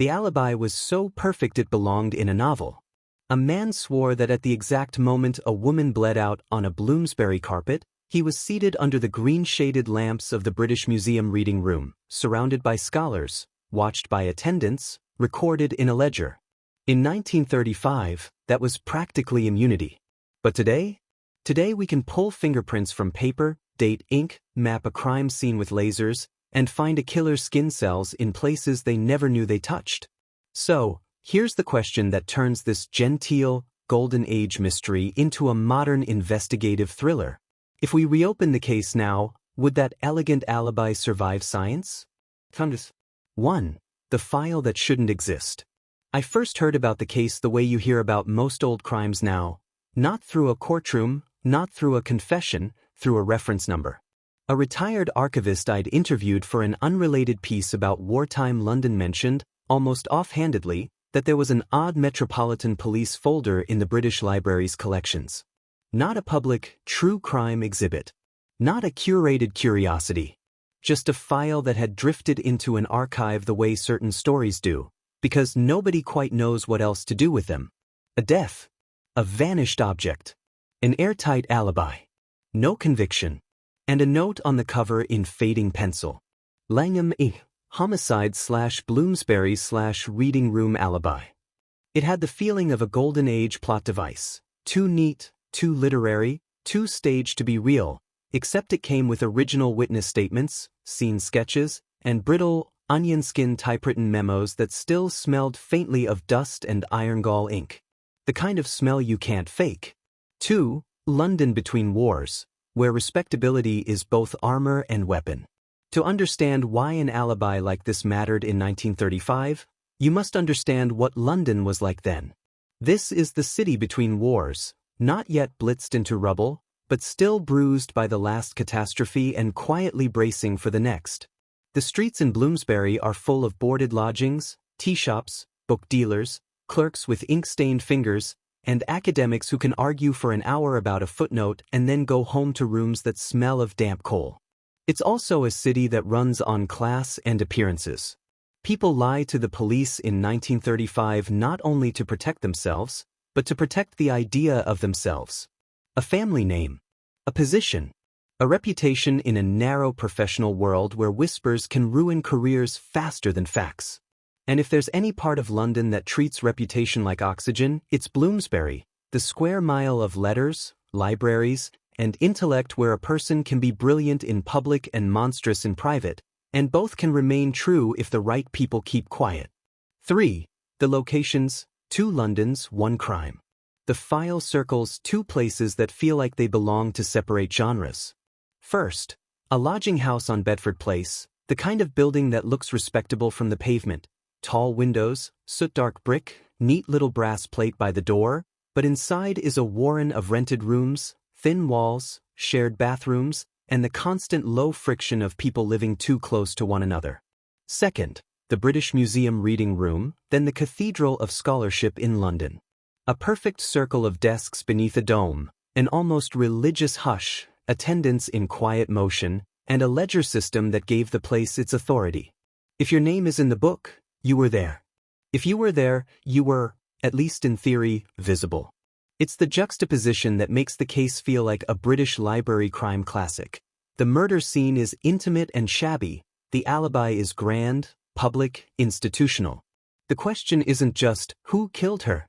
The alibi was so perfect it belonged in a novel. A man swore that at the exact moment a woman bled out on a Bloomsbury carpet, he was seated under the green-shaded lamps of the British Museum reading room, surrounded by scholars, watched by attendants, recorded in a ledger. In 1935, that was practically immunity. But today? Today we can pull fingerprints from paper, date ink, map a crime scene with lasers, and find a killer's skin cells in places they never knew they touched. So, here's the question that turns this genteel, golden age mystery into a modern investigative thriller. If we reopen the case now, would that elegant alibi survive science? 1. The file that shouldn't exist. I first heard about the case the way you hear about most old crimes now, not through a courtroom, not through a confession, through a reference number. A retired archivist I'd interviewed for an unrelated piece about wartime London mentioned, almost offhandedly, that there was an odd Metropolitan Police folder in the British Library's collections. Not a public, true crime exhibit. Not a curated curiosity. Just a file that had drifted into an archive the way certain stories do, because nobody quite knows what else to do with them. A death. A vanished object. An airtight alibi. No conviction. And a note on the cover in fading pencil. Langham homicide/Bloomsbury/reading room alibi. It had the feeling of a golden age plot device. Too neat, too literary, too staged to be real, except it came with original witness statements, scene sketches, and brittle, onion-skin typewritten memos that still smelled faintly of dust and iron-gall ink. The kind of smell you can't fake. 2. London between wars, where respectability is both armor and weapon. To understand why an alibi like this mattered in 1935, you must understand what London was like then. This is the city between wars, not yet blitzed into rubble, but still bruised by the last catastrophe and quietly bracing for the next. The streets in Bloomsbury are full of boarded lodgings, tea shops, book dealers, clerks with ink-stained fingers, and academics who can argue for an hour about a footnote and then go home to rooms that smell of damp coal. It's also a city that runs on class and appearances. People lie to the police in 1935 not only to protect themselves, but to protect the idea of themselves. A family name. A position. A reputation in a narrow professional world where whispers can ruin careers faster than facts. And if there's any part of London that treats reputation like oxygen, it's Bloomsbury, the square mile of letters, libraries, and intellect where a person can be brilliant in public and monstrous in private, and both can remain true if the right people keep quiet. 3. The locations, 2 Londons, 1 crime. The file circles 2 places that feel like they belong to separate genres. First, a lodging house on Bedford Place, the kind of building that looks respectable from the pavement. Tall windows, soot-dark brick, neat little brass plate by the door, but inside is a warren of rented rooms, thin walls, shared bathrooms, and the constant low friction of people living too close to one another. Second, the British Museum reading room, then the Cathedral of Scholarship in London. A perfect circle of desks beneath a dome, an almost religious hush, attendance in quiet motion, and a ledger system that gave the place its authority. If your name is in the book, you were there. If you were there, you were, at least in theory, visible. It's the juxtaposition that makes the case feel like a British Library crime classic. The murder scene is intimate and shabby, the alibi is grand, public, institutional. The question isn't just, who killed her?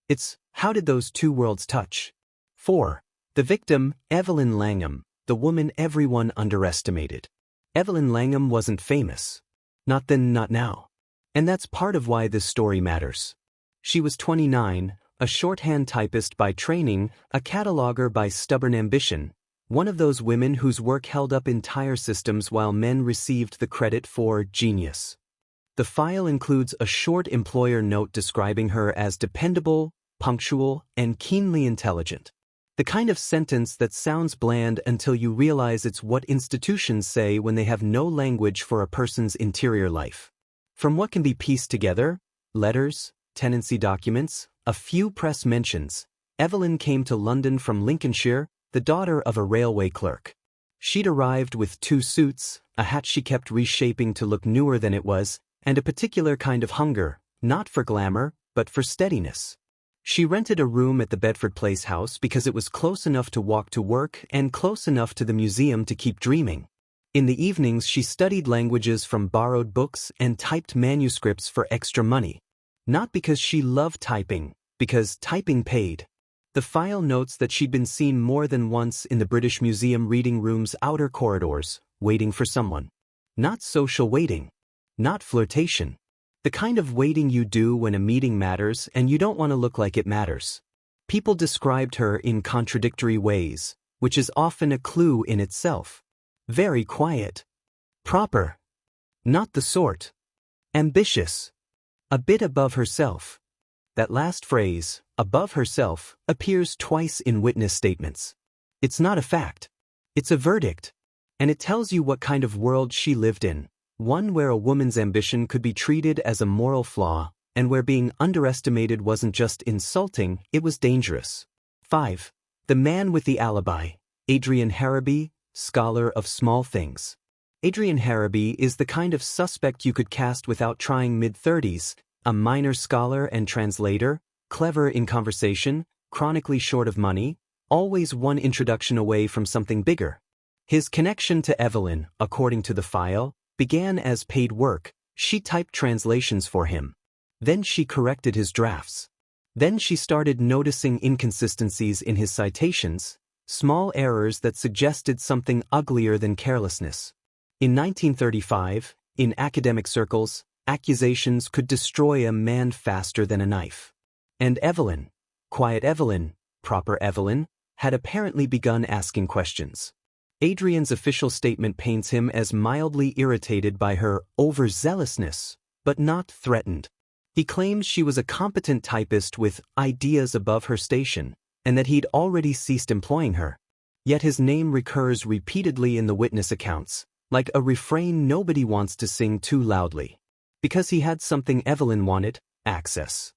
It's, how did those 2 worlds touch? 4. The victim, Evelyn Langham, the woman everyone underestimated. Evelyn Langham wasn't famous. Not then, not now. And that's part of why this story matters. She was 29, a shorthand typist by training, a cataloger by stubborn ambition, one of those women whose work held up entire systems while men received the credit for genius. The file includes a short employer note describing her as dependable, punctual, and keenly intelligent. The kind of sentence that sounds bland until you realize it's what institutions say when they have no language for a person's interior life. From what can be pieced together, letters, tenancy documents, a few press mentions, Evelyn came to London from Lincolnshire, the daughter of a railway clerk. She'd arrived with 2 suits, a hat she kept reshaping to look newer than it was, and a particular kind of hunger, not for glamour, but for steadiness. She rented a room at the Bedford Place house because it was close enough to walk to work and close enough to the museum to keep dreaming. In the evenings she studied languages from borrowed books and typed manuscripts for extra money. Not because she loved typing, because typing paid. The file notes that she'd been seen more than once in the British Museum reading room's outer corridors, waiting for someone. Not social waiting. Not flirtation. The kind of waiting you do when a meeting matters and you don't want to look like it matters. People described her in contradictory ways, which is often a clue in itself. Very quiet. Proper. Not the sort. Ambitious. A bit above herself. That last phrase, above herself, appears twice in witness statements. It's not a fact. It's a verdict. And it tells you what kind of world she lived in. One where a woman's ambition could be treated as a moral flaw, and where being underestimated wasn't just insulting, it was dangerous. 5. The Man with the Alibi. Adrian Harraby, scholar of small things. Adrian Harraby is the kind of suspect you could cast without trying mid-30s, a minor scholar and translator, clever in conversation, chronically short of money, always one introduction away from something bigger. His connection to Evelyn, according to the file, began as paid work. She typed translations for him. Then she corrected his drafts. Then she started noticing inconsistencies in his citations, small errors that suggested something uglier than carelessness. In 1935, in academic circles, accusations could destroy a man faster than a knife. And Evelyn, quiet Evelyn, proper Evelyn, had apparently begun asking questions. Adrian's official statement paints him as mildly irritated by her overzealousness, but not threatened. He claims she was a competent typist with ideas above her station, and that he'd already ceased employing her. Yet his name recurs repeatedly in the witness accounts, like a refrain nobody wants to sing too loudly. Because he had something Evelyn wanted, access.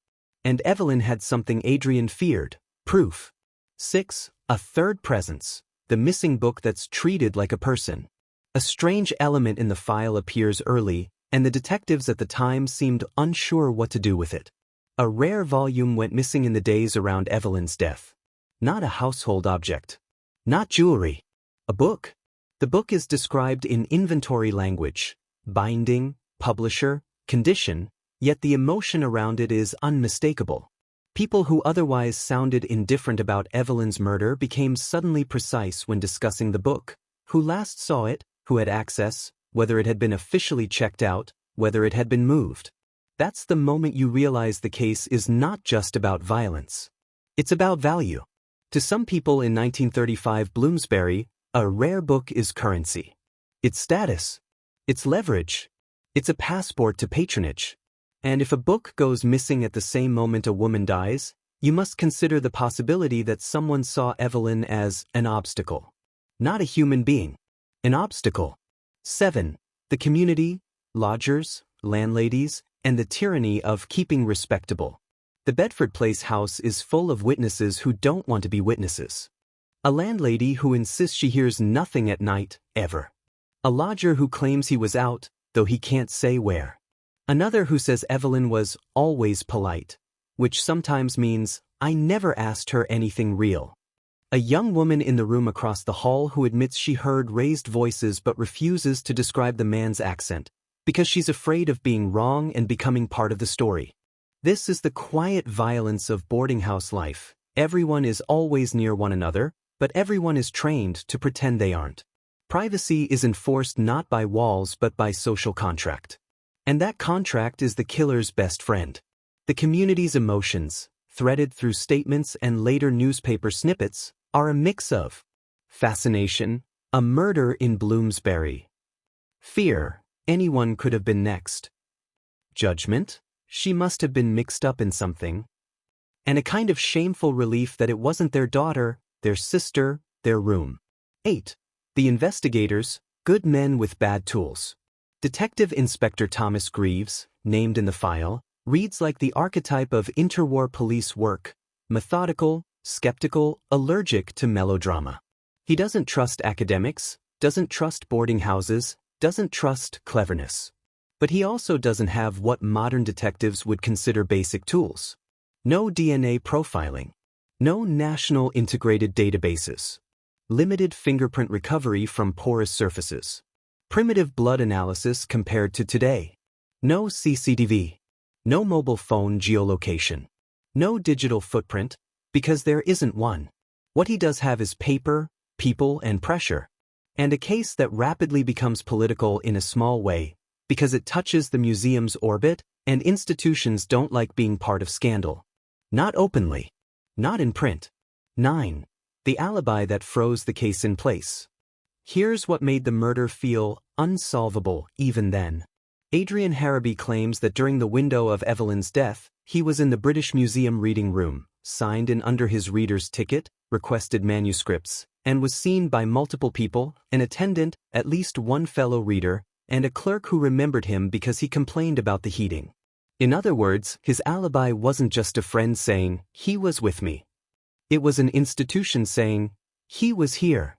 And Evelyn had something Adrian feared, proof. 6. A third presence. The missing book that's treated like a person. A strange element in the file appears early, and the detectives at the time seemed unsure what to do with it. A rare volume went missing in the days around Evelyn's death. Not a household object. Not jewelry. A book. The book is described in inventory language, binding, publisher, condition, yet the emotion around it is unmistakable. People who otherwise sounded indifferent about Evelyn's murder became suddenly precise when discussing the book. Who last saw it, who had access, whether it had been officially checked out, whether it had been moved. That's the moment you realize the case is not just about violence. It's about value. To some people in 1935 Bloomsbury, a rare book is currency. It's status. It's leverage. It's a passport to patronage. And if a book goes missing at the same moment a woman dies, you must consider the possibility that someone saw Evelyn as an obstacle. Not a human being. An obstacle. 7. The community, lodgers, landladies, and the tyranny of keeping respectable. The Bedford Place house is full of witnesses who don't want to be witnesses. A landlady who insists she hears nothing at night, ever. A lodger who claims he was out, though he can't say where. Another who says Evelyn was always polite, which sometimes means, I never asked her anything real. A young woman in the room across the hall who admits she heard raised voices but refuses to describe the man's accent, because she's afraid of being wrong and becoming part of the story. This is the quiet violence of boarding house life. Everyone is always near one another, but everyone is trained to pretend they aren't. Privacy is enforced not by walls but by social contract. And that contract is the killer's best friend. The community's emotions, threaded through statements and later newspaper snippets, are a mix of fascination, a murder in Bloomsbury. Fear, anyone could have been next. Judgment, she must have been mixed up in something. And a kind of shameful relief that it wasn't their daughter, their sister, their room. 8. The investigators, good men with bad tools. Detective Inspector Thomas Greaves, named in the file, reads like the archetype of interwar police work, methodical, skeptical, allergic to melodrama. He doesn't trust academics, doesn't trust boarding houses, doesn't trust cleverness. But he also doesn't have what modern detectives would consider basic tools. No DNA profiling. No national integrated databases. Limited fingerprint recovery from porous surfaces. Primitive blood analysis compared to today. No CCTV. No mobile phone geolocation. No digital footprint, because there isn't one. What he does have is paper, people, and pressure. And a case that rapidly becomes political in a small way, because it touches the museum's orbit, and institutions don't like being part of scandal. Not openly. Not in print. 9. The alibi that froze the case in place. Here's what made the murder feel unsolvable even then. Adrian Harraby claims that during the window of Evelyn's death, he was in the British Museum reading room, signed in under his reader's ticket, requested manuscripts, and was seen by multiple people, an attendant, at least one fellow reader, and a clerk who remembered him because he complained about the heating. In other words, his alibi wasn't just a friend saying, "He was with me." It was an institution saying, "He was here."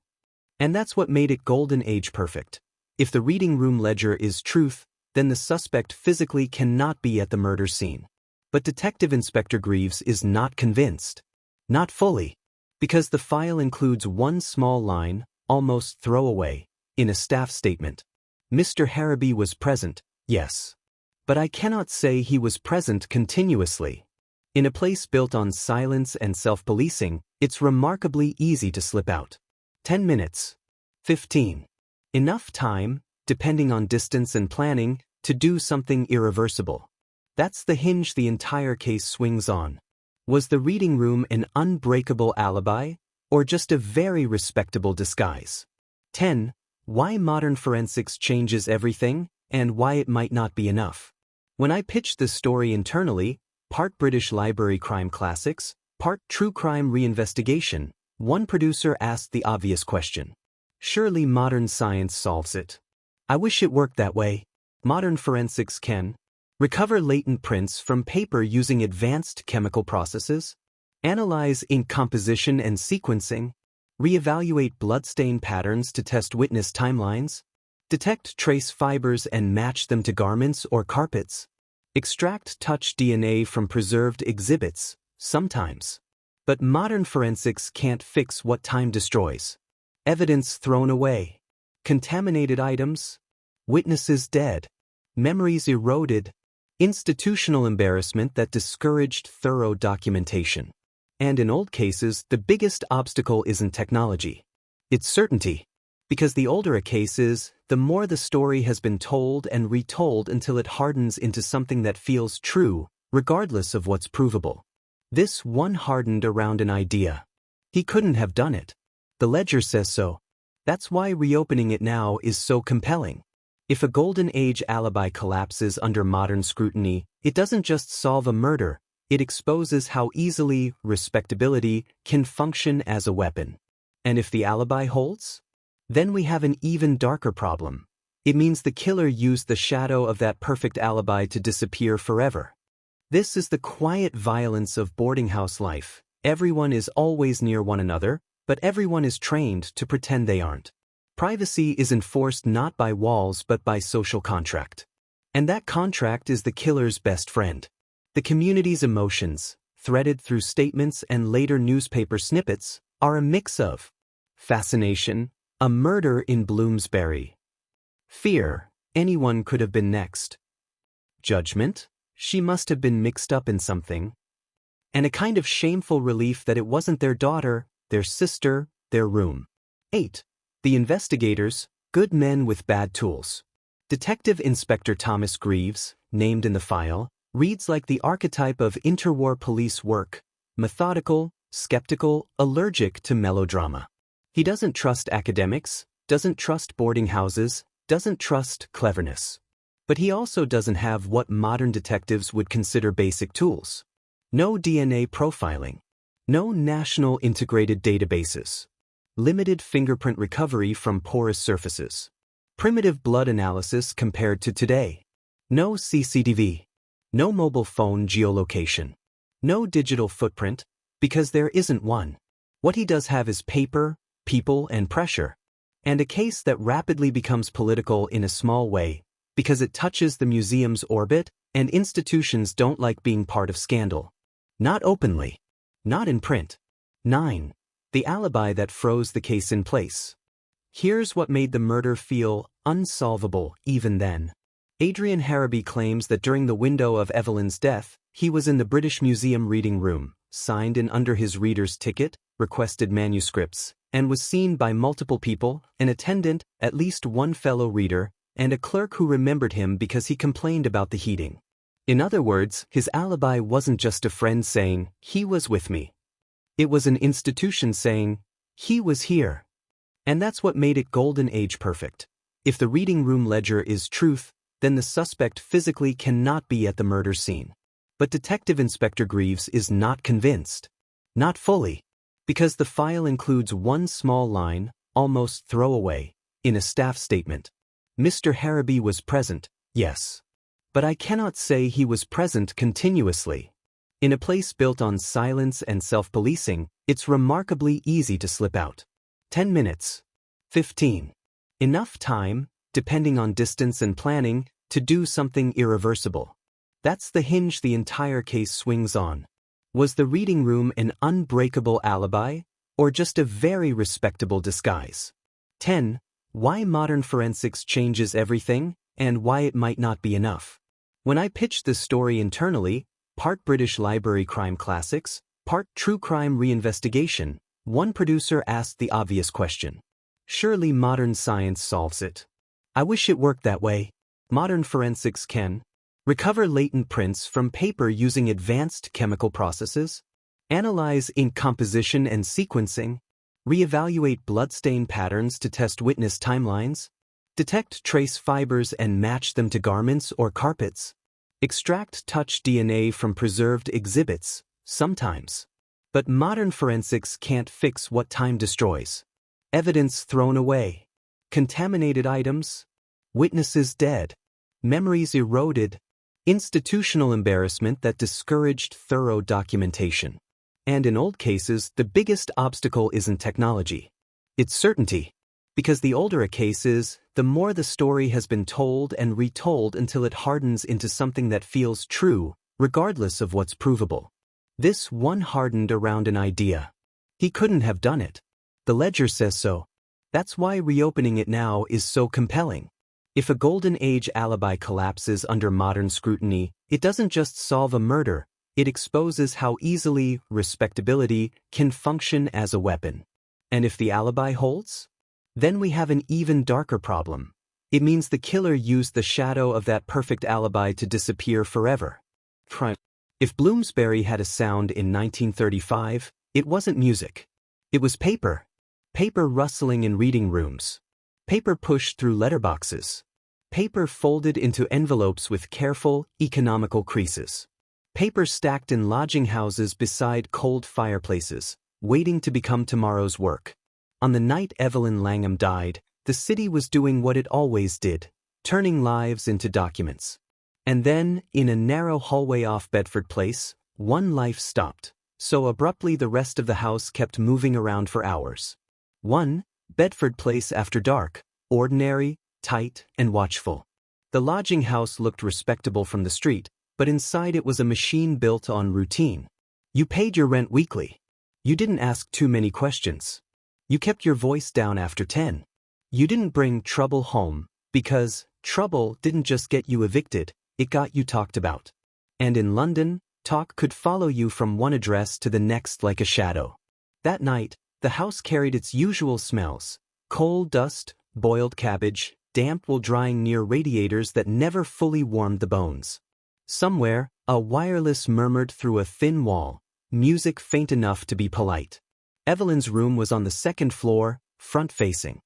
And that's what made it golden age perfect. If the reading room ledger is truth, then the suspect physically cannot be at the murder scene. But Detective Inspector Greaves is not convinced. Not fully. Because the file includes one small line, almost throwaway, in a staff statement. Mr. Harraby was present, yes. But I cannot say he was present continuously. In a place built on silence and self-policing, it's remarkably easy to slip out. 10 minutes. 15. Enough time, depending on distance and planning, to do something irreversible. That's the hinge the entire case swings on. Was the reading room an unbreakable alibi, or just a very respectable disguise? 10. Why modern forensics changes everything, and why it might not be enough. When I pitched this story internally, part British Library crime classics, part true crime reinvestigation, one producer asked the obvious question. Surely modern science solves it. I wish it worked that way. Modern forensics can recover latent prints from paper using advanced chemical processes, analyze ink composition and sequencing, reevaluate bloodstain patterns to test witness timelines, detect trace fibers and match them to garments or carpets, extract touch DNA from preserved exhibits, sometimes. But modern forensics can't fix what time destroys. Evidence thrown away, contaminated items, witnesses dead, memories eroded, institutional embarrassment that discouraged thorough documentation. And in old cases, the biggest obstacle isn't technology. It's certainty. Because the older a case is, the more the story has been told and retold until it hardens into something that feels true, regardless of what's provable. This one hardened around an idea. He couldn't have done it. The ledger says so. That's why reopening it now is so compelling. If a golden age alibi collapses under modern scrutiny, it doesn't just solve a murder, it exposes how easily respectability can function as a weapon. And if the alibi holds? Then we have an even darker problem. It means the killer used the shadow of that perfect alibi to disappear forever. This is the quiet violence of boarding house life. Everyone is always near one another, but everyone is trained to pretend they aren't. Privacy is enforced not by walls but by social contract. And that contract is the killer's best friend. The community's emotions, threaded through statements and later newspaper snippets, are a mix of fascination, a murder in Bloomsbury. Fear, anyone could have been next. Judgment, she must have been mixed up in something. And a kind of shameful relief that it wasn't their daughter, their sister, their room. 8. The investigators, good men with bad tools. Detective Inspector Thomas Greaves, named in the file, reads like the archetype of interwar police work, methodical, skeptical, allergic to melodrama. He doesn't trust academics, doesn't trust boarding houses, doesn't trust cleverness. But he also doesn't have what modern detectives would consider basic tools. No DNA profiling. No national integrated databases. Limited fingerprint recovery from porous surfaces. Primitive blood analysis compared to today. No CCTV. No mobile phone geolocation. No digital footprint, because there isn't one. What he does have is paper, people, and pressure. And a case that rapidly becomes political in a small way, Because it touches the museum's orbit, and institutions don't like being part of scandal. Not openly. Not in print. 9. The alibi that froze the case in place. Here's what made the murder feel unsolvable even then. Adrian Harraby claims that during the window of Evelyn's death, he was in the British Museum reading room, signed in under his reader's ticket, requested manuscripts, and was seen by multiple people, an attendant, at least one fellow reader, and a clerk who remembered him because he complained about the heating. In other words, his alibi wasn't just a friend saying, "He was with me." It was an institution saying, "He was here." And that's what made it Golden Age perfect. If the reading room ledger is truth, then the suspect physically cannot be at the murder scene. But Detective Inspector Greaves is not convinced. Not fully. Because the file includes one small line, almost throwaway, in a staff statement. Mr. Harraby was present, yes. But I cannot say he was present continuously. In a place built on silence and self-policing, it's remarkably easy to slip out. 10 minutes. 15. Enough time, depending on distance and planning, to do something irreversible. That's the hinge the entire case swings on. Was the reading room an unbreakable alibi, or just a very respectable disguise? 10. Why modern forensics changes everything, and why it might not be enough. When I pitched this story internally, part British Library crime classics, part true crime reinvestigation, one producer asked the obvious question. Surely modern science solves it. I wish it worked that way. Modern forensics can recover latent prints from paper using advanced chemical processes, analyze ink composition and sequencing, reevaluate bloodstain patterns to test witness timelines, detect trace fibers and match them to garments or carpets, extract touch DNA from preserved exhibits, sometimes. But modern forensics can't fix what time destroys. Evidence thrown away, contaminated items, witnesses dead, memories eroded, institutional embarrassment that discouraged thorough documentation. And in old cases, the biggest obstacle isn't technology. It's certainty. Because the older a case is, the more the story has been told and retold until it hardens into something that feels true, regardless of what's provable. This one hardened around an idea. He couldn't have done it. The ledger says so. That's why reopening it now is so compelling. If a Golden Age alibi collapses under modern scrutiny, it doesn't just solve a murder, it exposes how easily respectability can function as a weapon. And if the alibi holds? Then we have an even darker problem. It means the killer used the shadow of that perfect alibi to disappear forever. If Bloomsbury had a sound in 1935, it wasn't music. It was paper. Paper rustling in reading rooms. Paper pushed through letterboxes. Paper folded into envelopes with careful, economical creases. Paper stacked in lodging houses beside cold fireplaces, waiting to become tomorrow's work. On the night Evelyn Langham died, the city was doing what it always did, turning lives into documents. And then, in a narrow hallway off Bedford Place, one life stopped, so abruptly the rest of the house kept moving around for hours. 1. Bedford Place after dark, ordinary, tight, and watchful. The lodging house looked respectable from the street, but inside it was a machine built on routine. You paid your rent weekly. You didn't ask too many questions. You kept your voice down after 10. You didn't bring trouble home, because trouble didn't just get you evicted, it got you talked about. And in London, talk could follow you from one address to the next like a shadow. That night, the house carried its usual smells: coal dust, boiled cabbage, damp wool drying near radiators that never fully warmed the bones. Somewhere, a wireless murmured through a thin wall, music faint enough to be polite. Evelyn's room was on the second floor, front-facing.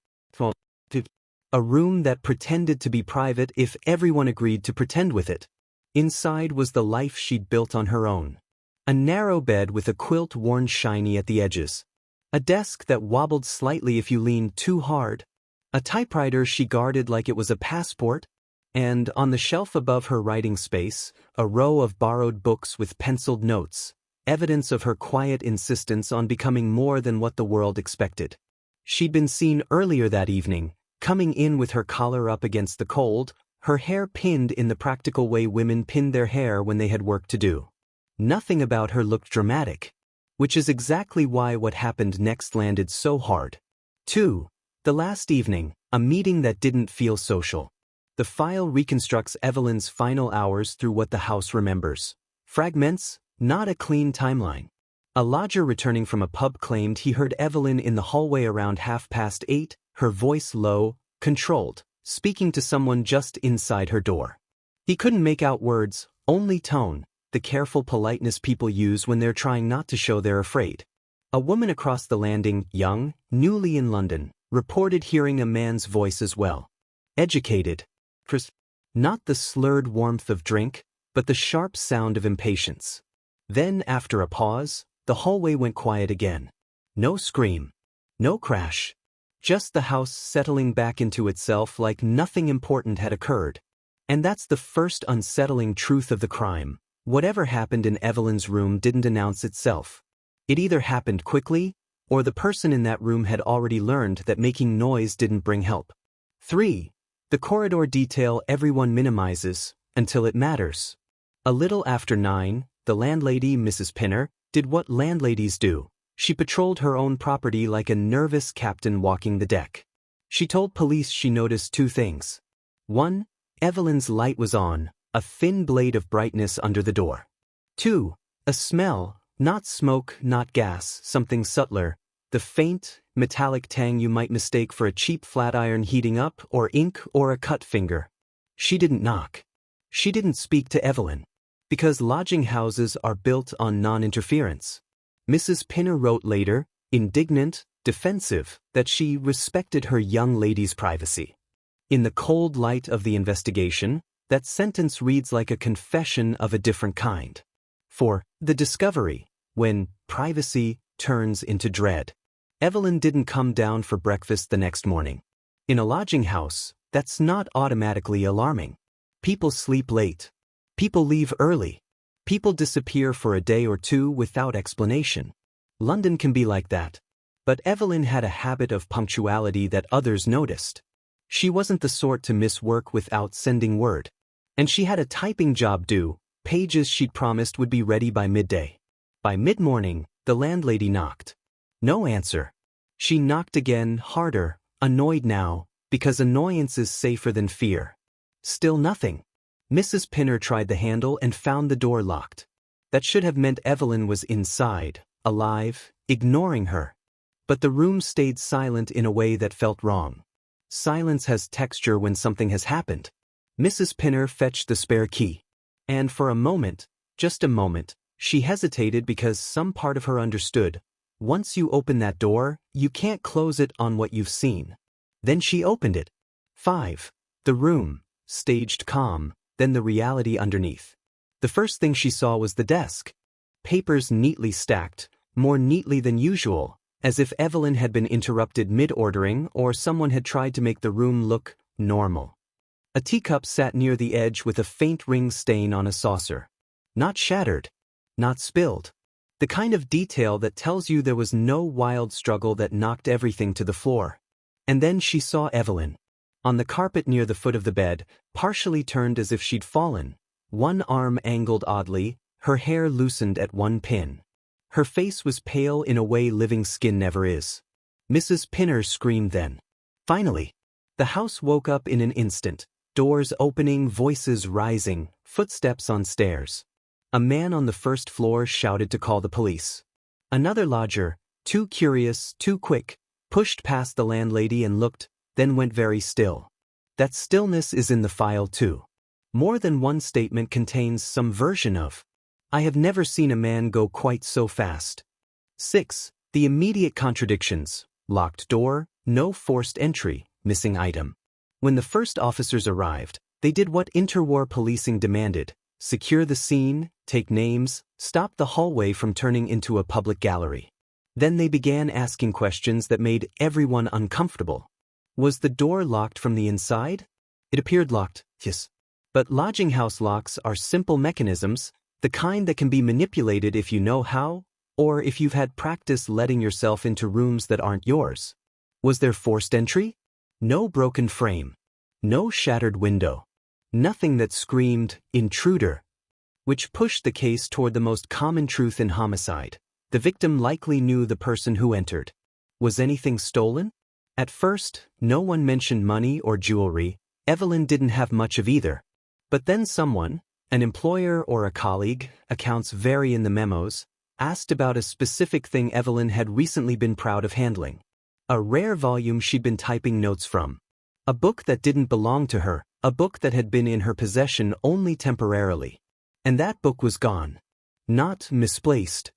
A room that pretended to be private if everyone agreed to pretend with it. Inside was the life she'd built on her own. A narrow bed with a quilt worn shiny at the edges. A desk that wobbled slightly if you leaned too hard. A typewriter she guarded like it was a passport. And on the shelf above her writing space, a row of borrowed books with penciled notes, evidence of her quiet insistence on becoming more than what the world expected. She'd been seen earlier that evening, coming in with her collar up against the cold, her hair pinned in the practical way women pin their hair when they had work to do. Nothing about her looked dramatic, which is exactly why what happened next landed so hard. 2. The last evening, a meeting that didn't feel social. The file reconstructs Evelyn's final hours through what the house remembers. Fragments, not a clean timeline. A lodger returning from a pub claimed he heard Evelyn in the hallway around 8:30, her voice low, controlled, speaking to someone just inside her door. He couldn't make out words, only tone, the careful politeness people use when they're trying not to show they're afraid. A woman across the landing, young, newly in London, reported hearing a man's voice as well. Educated, crisp, not the slurred warmth of drink, but the sharp sound of impatience. Then, after a pause, the hallway went quiet again. No scream. No crash. Just the house settling back into itself like nothing important had occurred. And that's the first unsettling truth of the crime. Whatever happened in Evelyn's room didn't announce itself. It either happened quickly, or the person in that room had already learned that making noise didn't bring help. 3. The corridor detail everyone minimizes, until it matters. A little after 9, the landlady, Mrs. Pinner, did what landladies do. She patrolled her own property like a nervous captain walking the deck. She told police she noticed 2 things. 1. Evelyn's light was on, a thin blade of brightness under the door. 2. A smell, not smoke, not gas, something subtler, the faint, metallic tang you might mistake for a cheap flat iron heating up or ink or a cut finger. She didn't knock. She didn't speak to Evelyn. Because lodging houses are built on non-interference. Mrs. Pinner wrote later, indignant, defensive, that she respected her young lady's privacy. In the cold light of the investigation, that sentence reads like a confession of a different kind. For the discovery, when privacy turns into dread. Evelyn didn't come down for breakfast the next morning. In a lodging house, that's not automatically alarming. People sleep late. People leave early. People disappear for a day or 2 without explanation. London can be like that. But Evelyn had a habit of punctuality that others noticed. She wasn't the sort to miss work without sending word. And she had a typing job due, pages she'd promised would be ready by midday. By mid-morning, the landlady knocked. No answer. She knocked again, harder, annoyed now, because annoyance is safer than fear. Still nothing. Mrs. Pinner tried the handle and found the door locked. That should have meant Evelyn was inside, alive, ignoring her. But the room stayed silent in a way that felt wrong. Silence has texture when something has happened. Mrs. Pinner fetched the spare key. And for a moment, just a moment, she hesitated because some part of her understood. Once you open that door, you can't close it on what you've seen. Then she opened it. 5. The room, staged calm. Then the reality underneath. The first thing she saw was the desk. Papers neatly stacked, more neatly than usual, as if Evelyn had been interrupted mid-ordering or someone had tried to make the room look normal. A teacup sat near the edge with a faint ring stain on a saucer. Not shattered. Not spilled. The kind of detail that tells you there was no wild struggle that knocked everything to the floor. And then she saw Evelyn. On the carpet near the foot of the bed, partially turned as if she'd fallen, one arm angled oddly, her hair loosened at one pin. Her face was pale in a way living skin never is. Mrs. Pinner screamed then. Finally. The house woke up in an instant, doors opening, voices rising, footsteps on stairs. A man on the first floor shouted to call the police. Another lodger, too curious, too quick, pushed past the landlady and looked, then went very still. That stillness is in the file too. More than one statement contains some version of, "I have never seen a man go quite so fast." 6. The immediate contradictions. Locked door, no forced entry, missing item. When the first officers arrived, they did what interwar policing demanded: secure the scene, take names, stop the hallway from turning into a public gallery. Then they began asking questions that made everyone uncomfortable. Was the door locked from the inside? It appeared locked, yes. But lodging house locks are simple mechanisms, the kind that can be manipulated if you know how, or if you've had practice letting yourself into rooms that aren't yours. Was there forced entry? No broken frame. No shattered window. Nothing that screamed, intruder. Which pushed the case toward the most common truth in homicide. The victim likely knew the person who entered. Was anything stolen? At first, no one mentioned money or jewelry. Evelyn didn't have much of either. But then someone, an employer or a colleague, accounts vary in the memos, asked about a specific thing Evelyn had recently been proud of handling. A rare volume she'd been typing notes from. A book that didn't belong to her, a book that had been in her possession only temporarily. And that book was gone. Not misplaced.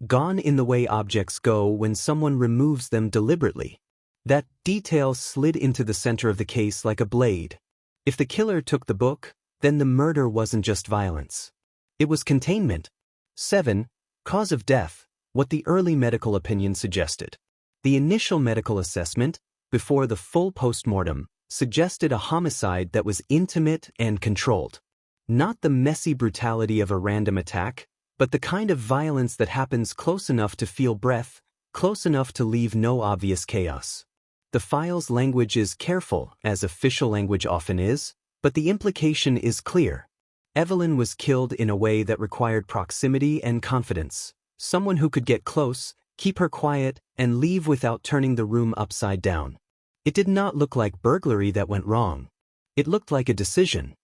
Gone in the way objects go when someone removes them deliberately. That detail slid into the center of the case like a blade. If the killer took the book, then the murder wasn't just violence. It was containment. 7. Cause of death, what the early medical opinion suggested. The initial medical assessment, before the full postmortem, suggested a homicide that was intimate and controlled. Not the messy brutality of a random attack, but the kind of violence that happens close enough to feel breath, close enough to leave no obvious chaos. The file's language is careful, as official language often is, but the implication is clear. Evelyn was killed in a way that required proximity and confidence. Someone who could get close, keep her quiet, and leave without turning the room upside down. It did not look like burglary that went wrong. It looked like a decision.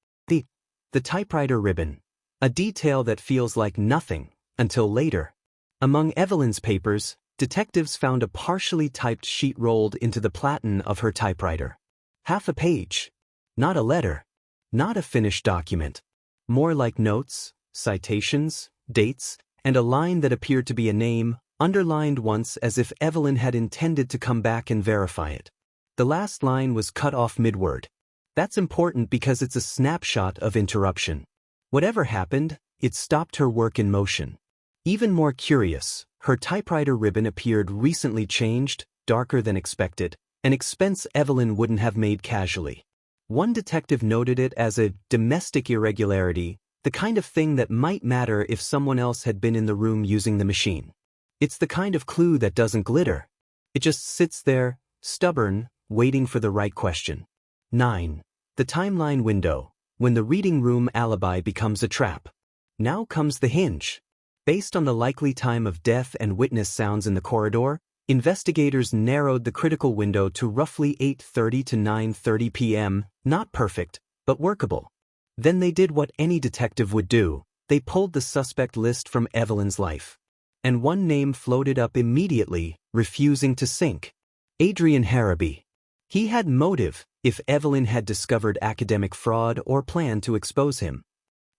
The typewriter ribbon. A detail that feels like nothing, until later. Among Evelyn's papers, detectives found a partially typed sheet rolled into the platen of her typewriter. Half a page. Not a letter. Not a finished document. More like notes, citations, dates, and a line that appeared to be a name, underlined once as if Evelyn had intended to come back and verify it. The last line was cut off mid-word. That's important because it's a snapshot of interruption. Whatever happened, it stopped her work in motion. Even more curious, her typewriter ribbon appeared recently changed, darker than expected, an expense Evelyn wouldn't have made casually. One detective noted it as a domestic irregularity, the kind of thing that might matter if someone else had been in the room using the machine. It's the kind of clue that doesn't glitter. It just sits there, stubborn, waiting for the right question. 9. The timeline window, when the reading room alibi becomes a trap. Now comes the hinge. Based on the likely time of death and witness sounds in the corridor, investigators narrowed the critical window to roughly 8:30 to 9:30 p.m., not perfect, but workable. Then they did what any detective would do, they pulled the suspect list from Evelyn's life. And one name floated up immediately, refusing to sink. Adrian Harraby. He had motive if Evelyn had discovered academic fraud or planned to expose him.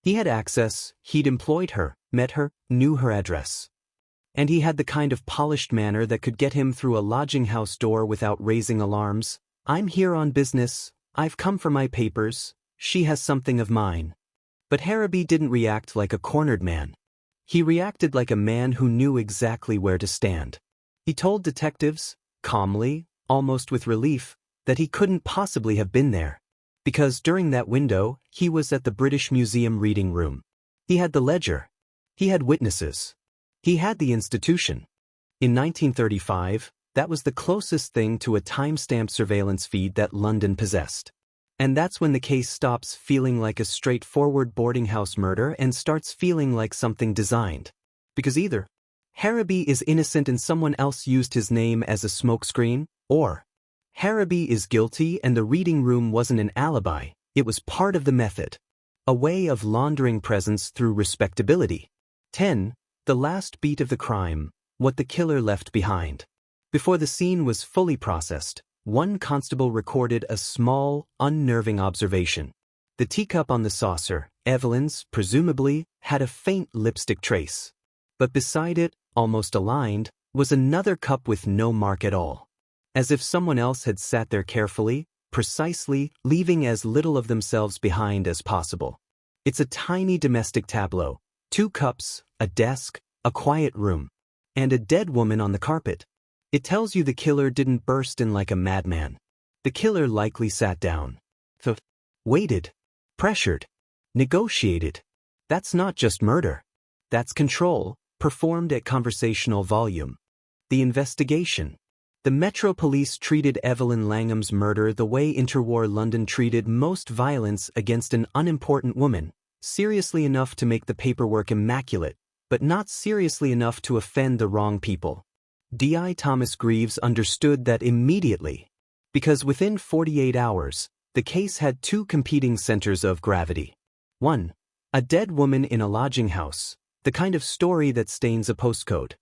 He had access, he'd employed her, met her, knew her address. And he had the kind of polished manner that could get him through a lodging house door without raising alarms. I'm here on business, I've come for my papers, she has something of mine. But Harraby didn't react like a cornered man. He reacted like a man who knew exactly where to stand. He told detectives, calmly, almost with relief, that he couldn't possibly have been there. Because during that window, he was at the British Museum reading room. He had the ledger. He had witnesses. He had the institution. In 1935, that was the closest thing to a time-stamped surveillance feed that London possessed. And that's when the case stops feeling like a straightforward boarding house murder and starts feeling like something designed. Because either Harraby is innocent and someone else used his name as a smokescreen, or Harraby is guilty and the reading room wasn't an alibi, it was part of the method. A way of laundering presence through respectability. 10. The last beat of the crime, what the killer left behind. Before the scene was fully processed, one constable recorded a small, unnerving observation. The teacup on the saucer, Evelyn's, presumably, had a faint lipstick trace. But beside it, almost aligned, was another cup with no mark at all. As if someone else had sat there carefully, precisely, leaving as little of themselves behind as possible. It's a tiny domestic tableau. 2 cups, a desk, a quiet room, and a dead woman on the carpet. It tells you the killer didn't burst in like a madman. The killer likely sat down. Waited. Pressured. Negotiated. That's not just murder. That's control, performed at conversational volume. The investigation. The Metro Police treated Evelyn Langham's murder the way interwar London treated most violence against an unimportant woman, seriously enough to make the paperwork immaculate, but not seriously enough to offend the wrong people. D.I. Thomas Greaves understood that immediately, because within 48 hours, the case had two competing centers of gravity. 1. A dead woman in a lodging house, the kind of story that stains a postcode.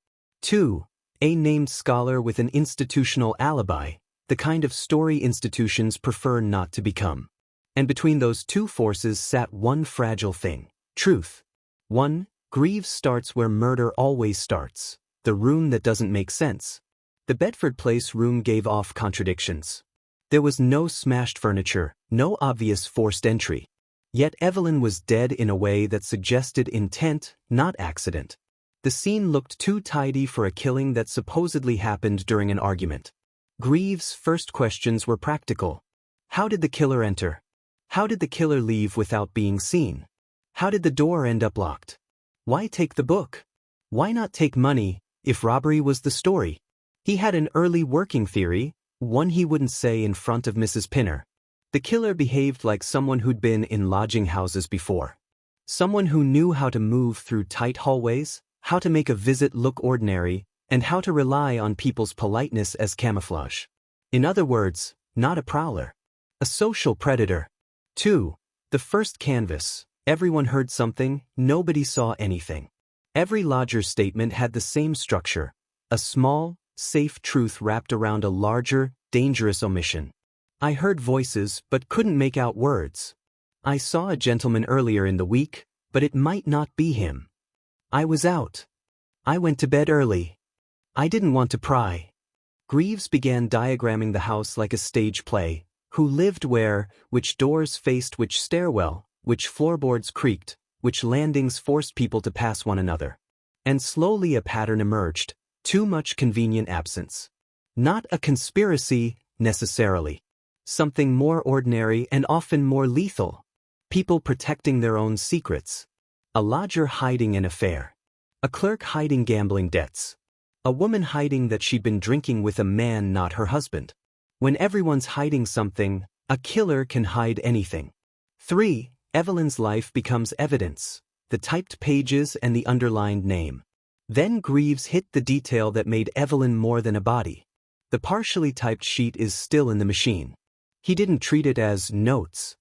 2. A named scholar with an institutional alibi, the kind of story institutions prefer not to become. And between those two forces sat one fragile thing: truth. 1. Greaves starts where murder always starts: the room that doesn't make sense. The Bedford Place room gave off contradictions. There was no smashed furniture, no obvious forced entry. Yet Evelyn was dead in a way that suggested intent, not accident. The scene looked too tidy for a killing that supposedly happened during an argument. Greaves' first questions were practical. How did the killer enter? How did the killer leave without being seen? How did the door end up locked? Why take the book? Why not take money, if robbery was the story? He had an early working theory, one he wouldn't say in front of Mrs. Pinner. The killer behaved like someone who'd been in lodging houses before. Someone who knew how to move through tight hallways, how to make a visit look ordinary, and how to rely on people's politeness as camouflage. In other words, not a prowler. A social predator. 2. The first canvass. Everyone heard something, nobody saw anything. Every lodger's statement had the same structure: a small, safe truth wrapped around a larger, dangerous omission. I heard voices but couldn't make out words. I saw a gentleman earlier in the week, but it might not be him. I was out. I went to bed early. I didn't want to pry. Greaves began diagramming the house like a stage play: who lived where, which doors faced which stairwell, which floorboards creaked, which landings forced people to pass one another. And slowly a pattern emerged: too much convenient absence. Not a conspiracy, necessarily. Something more ordinary and often more lethal. People protecting their own secrets. A lodger hiding an affair. A clerk hiding gambling debts. A woman hiding that she'd been drinking with a man not her husband. When everyone's hiding something, a killer can hide anything. 3. Evelyn's life becomes evidence: the typed pages and the underlined name. Then Greaves hit the detail that made Evelyn more than a body. The partially typed sheet is still in the machine. He didn't treat it as notes.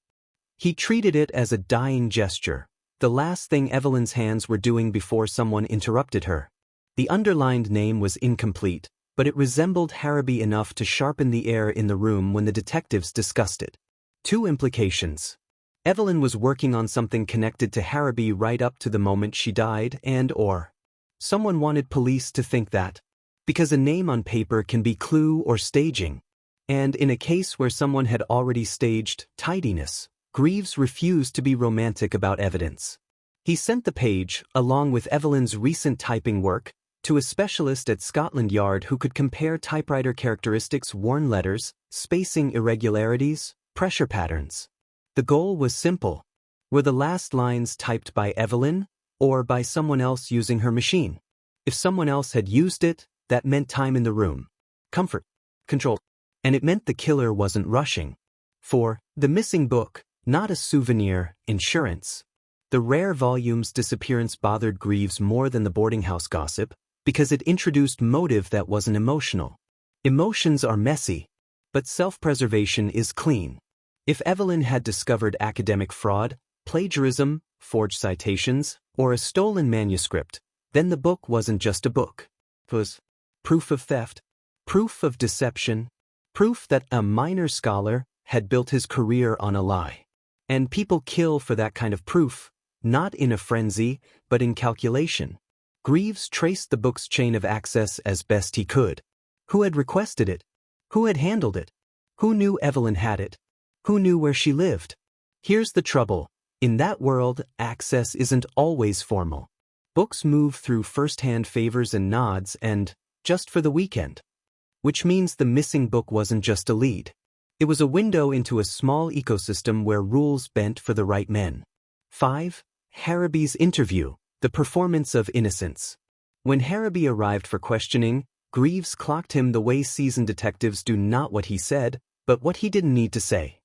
He treated it as a dying gesture, the last thing Evelyn's hands were doing before someone interrupted her. The underlined name was incomplete, but it resembled Harrowby enough to sharpen the air in the room when the detectives discussed it. 2 implications. Evelyn was working on something connected to Harrowby right up to the moment she died, and/or someone wanted police to think that, because a name on paper can be clue or staging. And in a case where someone had already staged tidiness, Greaves refused to be romantic about evidence. He sent the page, along with Evelyn's recent typing work, to a specialist at Scotland Yard who could compare typewriter characteristics: worn letters, spacing irregularities, pressure patterns. The goal was simple. Were the last lines typed by Evelyn, or by someone else using her machine? If someone else had used it, that meant time in the room. Comfort. Control. And it meant the killer wasn't rushing. 4. The missing book, not a souvenir, insurance. The rare volume's disappearance bothered Greaves more than the boarding house gossip, because it introduced motive that wasn't emotional. Emotions are messy, but self-preservation is clean. If Evelyn had discovered academic fraud, plagiarism, forged citations, or a stolen manuscript, then the book wasn't just a book. It was proof of theft, proof of deception, proof that a minor scholar had built his career on a lie. And people kill for that kind of proof, not in a frenzy, but in calculation. Greaves traced the book's chain of access as best he could. Who had requested it? Who had handled it? Who knew Evelyn had it? Who knew where she lived? Here's the trouble. In that world, access isn't always formal. Books move through first-hand favors and nods and, just for the weekend. Which means the missing book wasn't just a lead. It was a window into a small ecosystem where rules bent for the right men. 5. Harrowby's interview, the performance of innocence. When Harrowby arrived for questioning, Greaves clocked him the way seasoned detectives do, not what he said, but what he didn't need to say.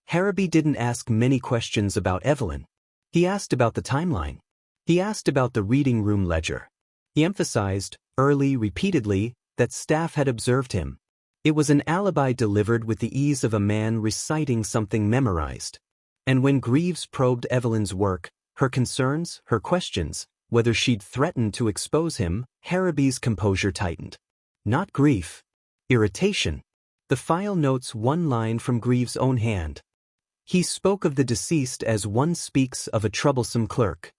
Harrowby didn't ask many questions about Evelyn. He asked about the timeline. He asked about the reading room ledger. He emphasized, repeatedly, that staff had observed him. It was an alibi delivered with the ease of a man reciting something memorized. And when Greaves probed Evelyn's work, her concerns, her questions, whether she'd threatened to expose him, Harrowby's composure tightened. Not grief. Irritation. The file notes one line from Greaves' own hand. He spoke of the deceased as one speaks of a troublesome clerk.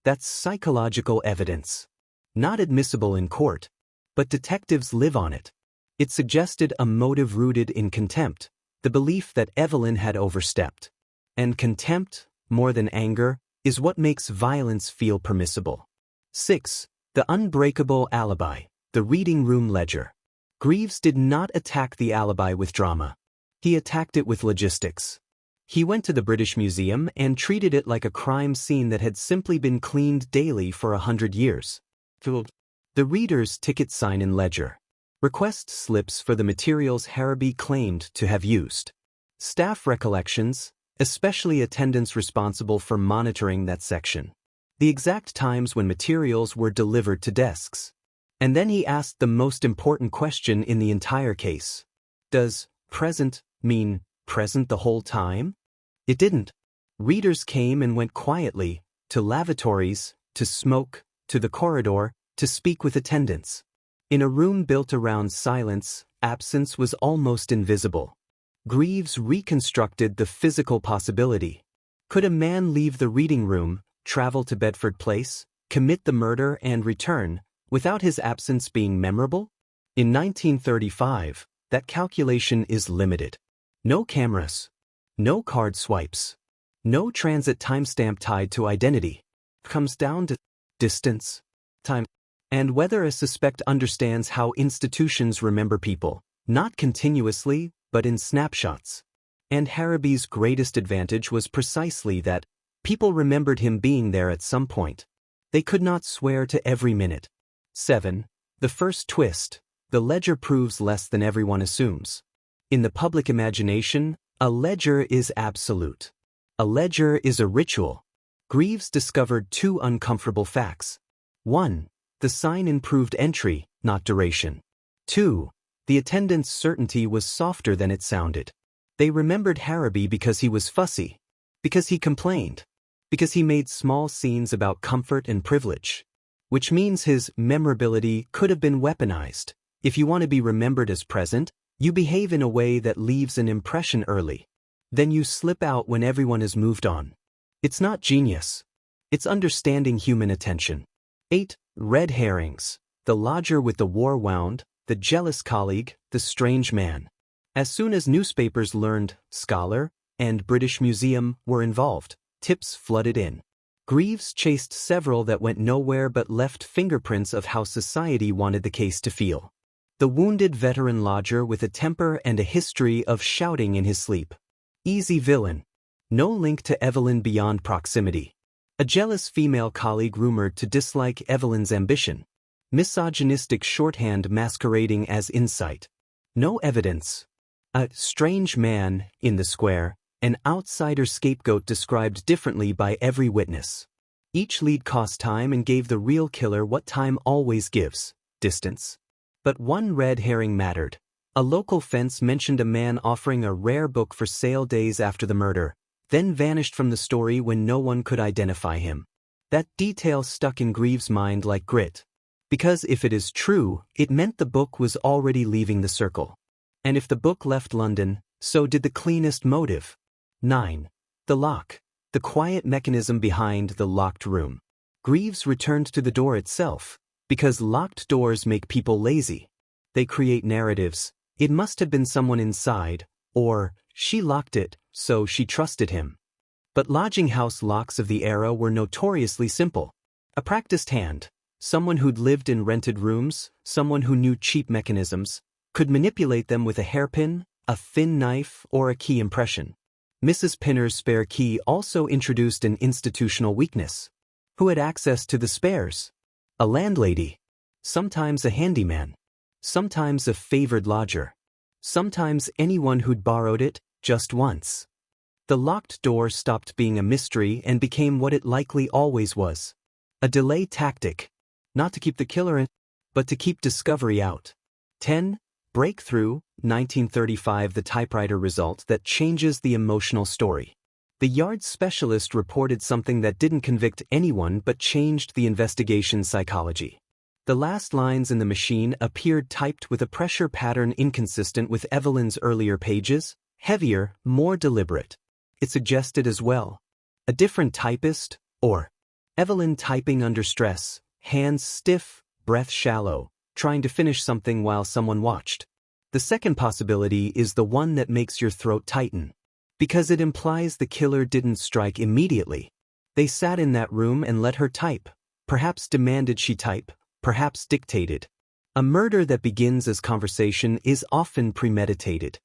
That's psychological evidence. Not admissible in court. But detectives live on it. It suggested a motive rooted in contempt, the belief that Evelyn had overstepped. And contempt, more than anger, is what makes violence feel permissible. 6. The unbreakable alibi, the reading room ledger. Greaves did not attack the alibi with drama. He attacked it with logistics. He went to the British Museum and treated it like a crime scene that had simply been cleaned daily for 100 years. The reader's ticket sign and ledger. Request slips for the materials Harrowby claimed to have used. Staff recollections, especially attendants responsible for monitoring that section. The exact times when materials were delivered to desks. And then he asked the most important question in the entire case. Does present mean present the whole time? It didn't. Readers came and went quietly, to lavatories, to smoke, to the corridor, to speak with attendants. In a room built around silence, absence was almost invisible. Greaves reconstructed the physical possibility. Could a man leave the reading room, travel to Bedford Place, commit the murder and return, without his absence being memorable? In 1935, that calculation is limited. No cameras. No card swipes. No transit timestamp tied to identity. Comes down to distance, time, and whether a suspect understands how institutions remember people, not continuously, but in snapshots. And Harrowby's greatest advantage was precisely that people remembered him being there at some point. They could not swear to every minute. 7. The first twist. The ledger proves less than everyone assumes. In the public imagination, a ledger is absolute. A ledger is a ritual. Greaves discovered two uncomfortable facts. 1. The sign improved entry, not duration. 2. The attendant's certainty was softer than it sounded. They remembered Harrowby because he was fussy, because he complained, because he made small scenes about comfort and privilege. Which means his memorability could have been weaponized. If you want to be remembered as present, you behave in a way that leaves an impression early. Then you slip out when everyone has moved on. It's not genius. It's understanding human attention. 8. Red herrings. The lodger with the war wound, the jealous colleague, the strange man. As soon as newspapers learned Scholar and British Museum were involved, tips flooded in. Greaves chased several that went nowhere but left fingerprints of how society wanted the case to feel. The wounded veteran lodger with a temper and a history of shouting in his sleep. Easy villain. No link to Evelyn beyond proximity. A jealous female colleague rumored to dislike Evelyn's ambition. Misogynistic shorthand masquerading as insight. No evidence. A strange man in the square, an outsider scapegoat described differently by every witness. Each lead cost time and gave the real killer what time always gives: distance. But one red herring mattered. A local fence mentioned a man offering a rare book for sale days after the murder, then vanished from the story when no one could identify him. That detail stuck in Greaves' mind like grit. Because if it is true, it meant the book was already leaving the circle. And if the book left London, so did the cleanest motive. 9. The lock. The quiet mechanism behind the locked room. Greaves returned to the door itself, because locked doors make people lazy. They create narratives. It must have been someone inside, or she locked it, so she trusted him. But lodging house locks of the era were notoriously simple. A practiced hand, someone who'd lived in rented rooms, someone who knew cheap mechanisms, could manipulate them with a hairpin, a thin knife, or a key impression. Mrs. Pinner's spare key also introduced an institutional weakness. Who had access to the spares? A landlady. Sometimes a handyman. sometimes a favored lodger, sometimes anyone who'd borrowed it just once. The locked door stopped being a mystery and became what it likely always was. A delay tactic. Not to keep the killer in, but to keep discovery out. 10. Breakthrough, 1935. The typewriter result that changes the emotional story. The yard specialist reported something that didn't convict anyone but changed the investigation's psychology. The last lines in the machine appeared typed with a pressure pattern inconsistent with Evelyn's earlier pages, heavier, more deliberate. It suggested as well a different typist, or Evelyn typing under stress, hands stiff, breath shallow, trying to finish something while someone watched. The second possibility is the one that makes your throat tighten, because it implies the killer didn't strike immediately. They sat in that room and let her type, perhaps demanded she type, perhaps dictated. A murder that begins as conversation is often premeditated.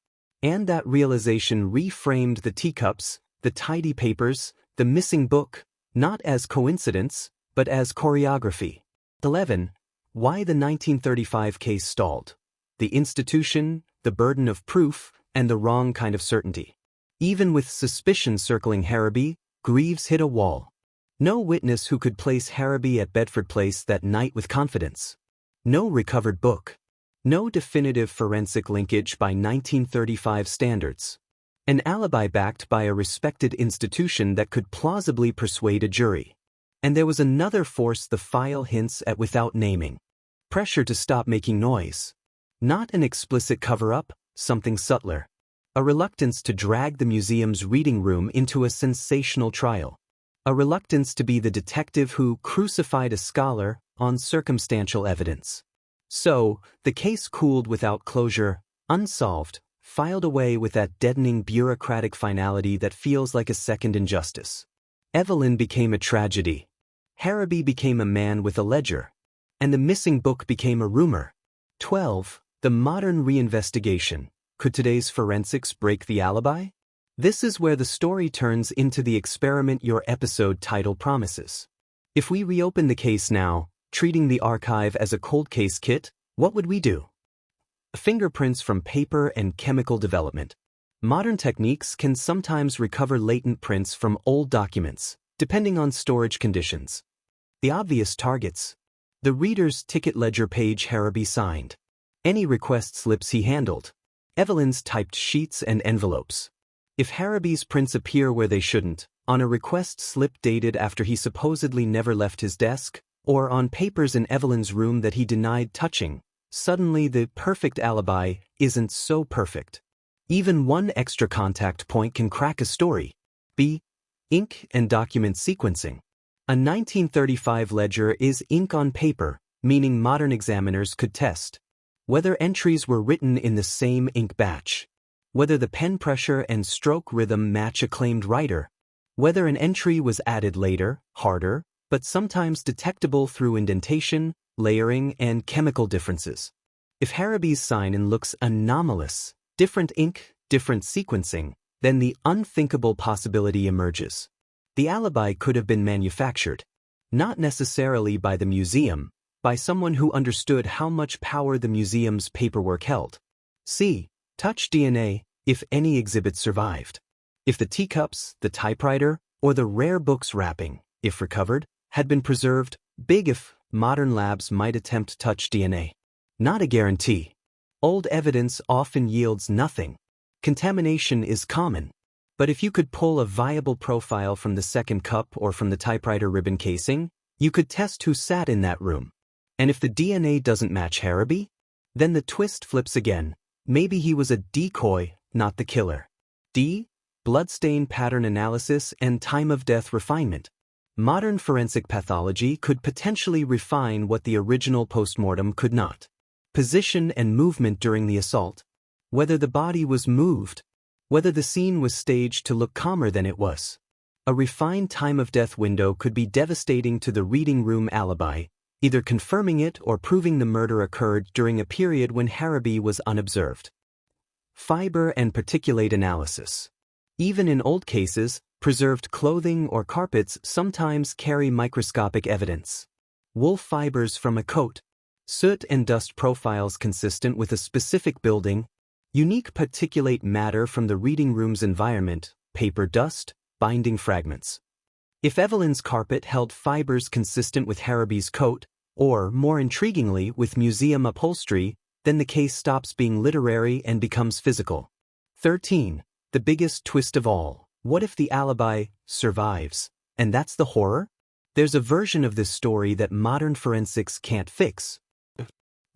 And that realization reframed the teacups, the tidy papers, the missing book, not as coincidence, but as choreography. 11. Why the 1935 case stalled. The institution, the burden of proof, and the wrong kind of certainty. Even with suspicion circling Harrowby, Greaves hit a wall. No witness who could place Harrowby at Bedford Place that night with confidence. No recovered book. No definitive forensic linkage by 1935 standards. An alibi backed by a respected institution that could plausibly persuade a jury. And there was another force the file hints at without naming. Pressure to stop making noise. Not an explicit cover-up, something subtler. A reluctance to drag the museum's reading room into a sensational trial. A reluctance to be the detective who crucified a scholar on circumstantial evidence. So, the case cooled without closure, unsolved, filed away with that deadening bureaucratic finality that feels like a second injustice. Evelyn became a tragedy. Harrowby became a man with a ledger. And the missing book became a rumor. 12. The modern reinvestigation. Could today's forensics break the alibi? This is where the story turns into the experiment your episode title promises. If we reopen the case now, treating the archive as a cold case kit, what would we do? Fingerprints from paper and chemical development. Modern techniques can sometimes recover latent prints from old documents, depending on storage conditions. The obvious targets. The reader's ticket ledger page Harrowby signed. Any request slips he handled. Evelyn's typed sheets and envelopes. If Harrowby's prints appear where they shouldn't, on a request slip dated after he supposedly never left his desk, or on papers in Evelyn's room that he denied touching, suddenly the perfect alibi isn't so perfect. Even one extra contact point can crack a story. B. Ink and document sequencing. A 1935 ledger is ink on paper, meaning modern examiners could test whether entries were written in the same ink batch, whether the pen pressure and stroke rhythm match a claimed writer, whether an entry was added later, harder, but sometimes detectable through indentation, layering, and chemical differences. If Harrowby's sign-in looks anomalous, different ink, different sequencing, then the unthinkable possibility emerges. The alibi could have been manufactured, not necessarily by the museum, by someone who understood how much power the museum's paperwork held. C. Touch DNA, if any exhibit survived. If the teacups, the typewriter, or the rare book's wrapping, if recovered, had been preserved, big if, modern labs might attempt touch DNA. Not a guarantee. Old evidence often yields nothing. Contamination is common. But if you could pull a viable profile from the second cup or from the typewriter ribbon casing, you could test who sat in that room. And if the DNA doesn't match Harrowby, then the twist flips again. Maybe he was a decoy, not the killer. D. Bloodstain pattern analysis and time of death refinement. Modern forensic pathology could potentially refine what the original postmortem could not. Position and movement during the assault. Whether the body was moved. Whether the scene was staged to look calmer than it was. A refined time of death window could be devastating to the reading room alibi, either confirming it or proving the murder occurred during a period when Harrowby was unobserved. Fiber and particulate analysis. Even in old cases, preserved clothing or carpets sometimes carry microscopic evidence. Wool fibers from a coat. soot and dust profiles consistent with a specific building, unique particulate matter from the reading room's environment, paper dust, binding fragments. If Evelyn's carpet held fibers consistent with Harrowby's coat, or, more intriguingly, with museum upholstery, then the case stops being literary and becomes physical. 13. The biggest twist of all. What if the alibi survives? And that's the horror? There's a version of this story that modern forensics can't fix.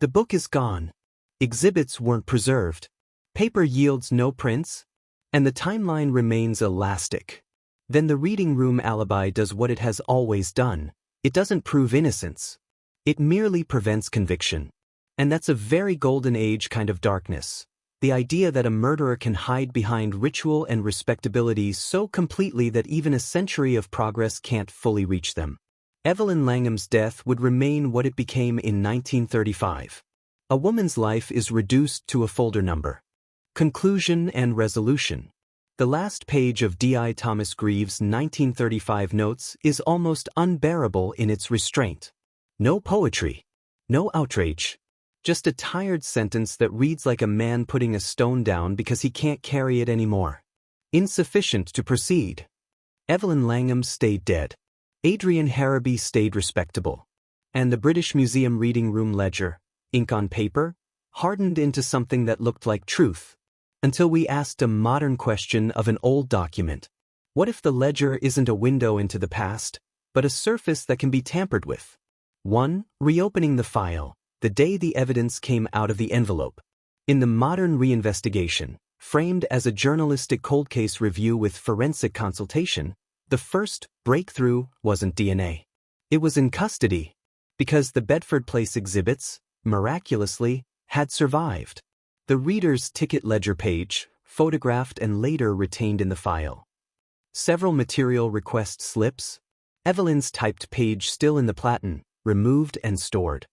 The book is gone. Exhibits weren't preserved. Paper yields no prints. And the timeline remains elastic. Then the reading room alibi does what it has always done. It doesn't prove innocence. It merely prevents conviction. And that's a very golden age kind of darkness. The idea that a murderer can hide behind ritual and respectability so completely that even a century of progress can't fully reach them. Evelyn Langham's death would remain what it became in 1935. A woman's life is reduced to a folder number. Conclusion and resolution. The last page of D.I. Thomas Greaves' 1935 notes is almost unbearable in its restraint. No poetry. No outrage. Just a tired sentence that reads like a man putting a stone down because he can't carry it anymore. Insufficient to proceed. Evelyn Langham stayed dead. Adrian Harrowby stayed respectable. And the British Museum reading room ledger, ink on paper, hardened into something that looked like truth. Until we asked a modern question of an old document. What if the ledger isn't a window into the past, but a surface that can be tampered with? 1. Reopening the file. The day the evidence came out of the envelope. In the modern reinvestigation, framed as a journalistic cold case review with forensic consultation, the first breakthrough wasn't DNA. It was in custody, because the Bedford Place exhibits, miraculously, had survived. The reader's ticket ledger page, photographed and later retained in the file. Several material request slips, Evelyn's typed page still in the platen, removed and stored.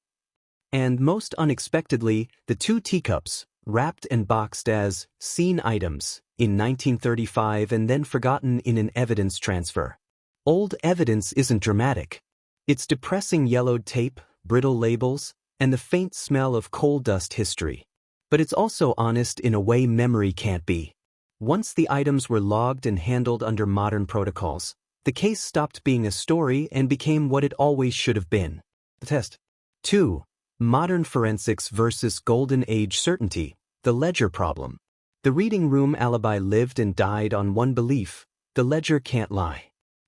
And most unexpectedly, the 2 teacups, wrapped and boxed as scene items in 1935 and then forgotten in an evidence transfer. Old evidence isn't dramatic. It's depressing yellowed tape, brittle labels, and the faint smell of coal dust history. But it's also honest in a way memory can't be. Once the items were logged and handled under modern protocols, the case stopped being a story and became what it always should have been. The test. 2. Modern forensics versus golden age certainty, the ledger problem. The reading room alibi lived and died on one belief: the ledger can't lie.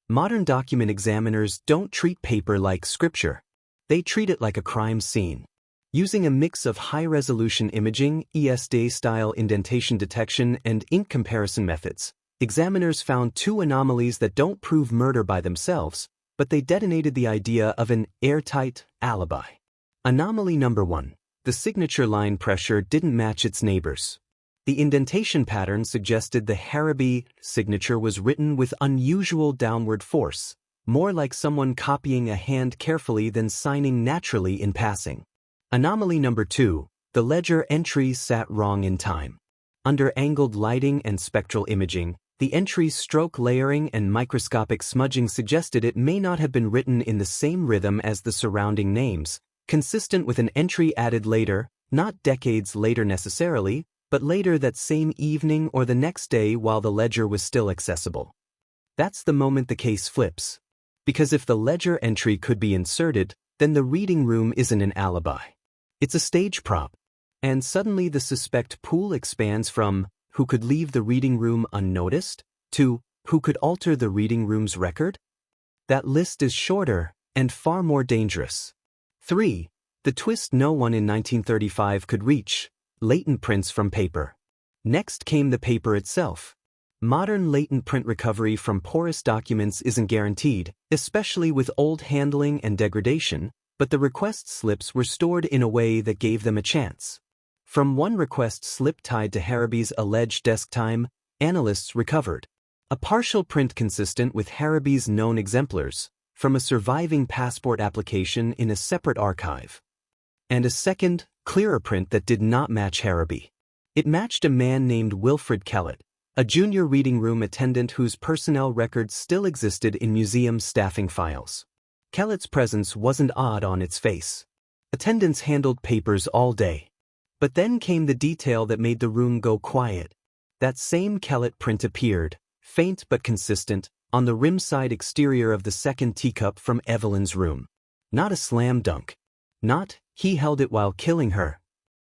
Modern document examiners don't treat paper like scripture. They treat it like a crime scene. Using a mix of high-resolution imaging, ESD-style indentation detection, and ink comparison methods, examiners found 2 anomalies that don't prove murder by themselves, but they detonated the idea of an airtight alibi. Anomaly number 1. The signature line pressure didn't match its neighbors. The indentation pattern suggested the Harrowby signature was written with unusual downward force, more like someone copying a hand carefully than signing naturally in passing. Anomaly number 2. The ledger entries sat wrong in time. Under angled lighting and spectral imaging, the entry's stroke layering and microscopic smudging suggested it may not have been written in the same rhythm as the surrounding names, consistent with an entry added later, not decades later necessarily, but later that same evening or the next day while the ledger was still accessible. That's the moment the case flips. Because if the ledger entry could be inserted, then the reading room isn't an alibi. It's a stage prop. And suddenly the suspect pool expands from who could leave the reading room unnoticed to who could alter the reading room's record? That list is shorter and far more dangerous. 3. The twist no one in 1935 could reach: latent prints from paper. Next came the paper itself. Modern latent print recovery from porous documents isn't guaranteed, especially with old handling and degradation, but the request slips were stored in a way that gave them a chance. From one request slip tied to Harrowby's alleged desk time, analysts recovered a partial print consistent with Harrowby's known exemplars from a surviving passport application in a separate archive, and a second, clearer print that did not match Harrowby. It matched a man named Wilfred Kellett, a junior reading room attendant whose personnel records still existed in museum staffing files. Kellett's presence wasn't odd on its face. Attendants handled papers all day. But then came the detail that made the room go quiet. That same Kellett print appeared, faint but consistent, on the rim-side exterior of the second teacup from Evelyn's room. Not a slam dunk. Not, he held it while killing her.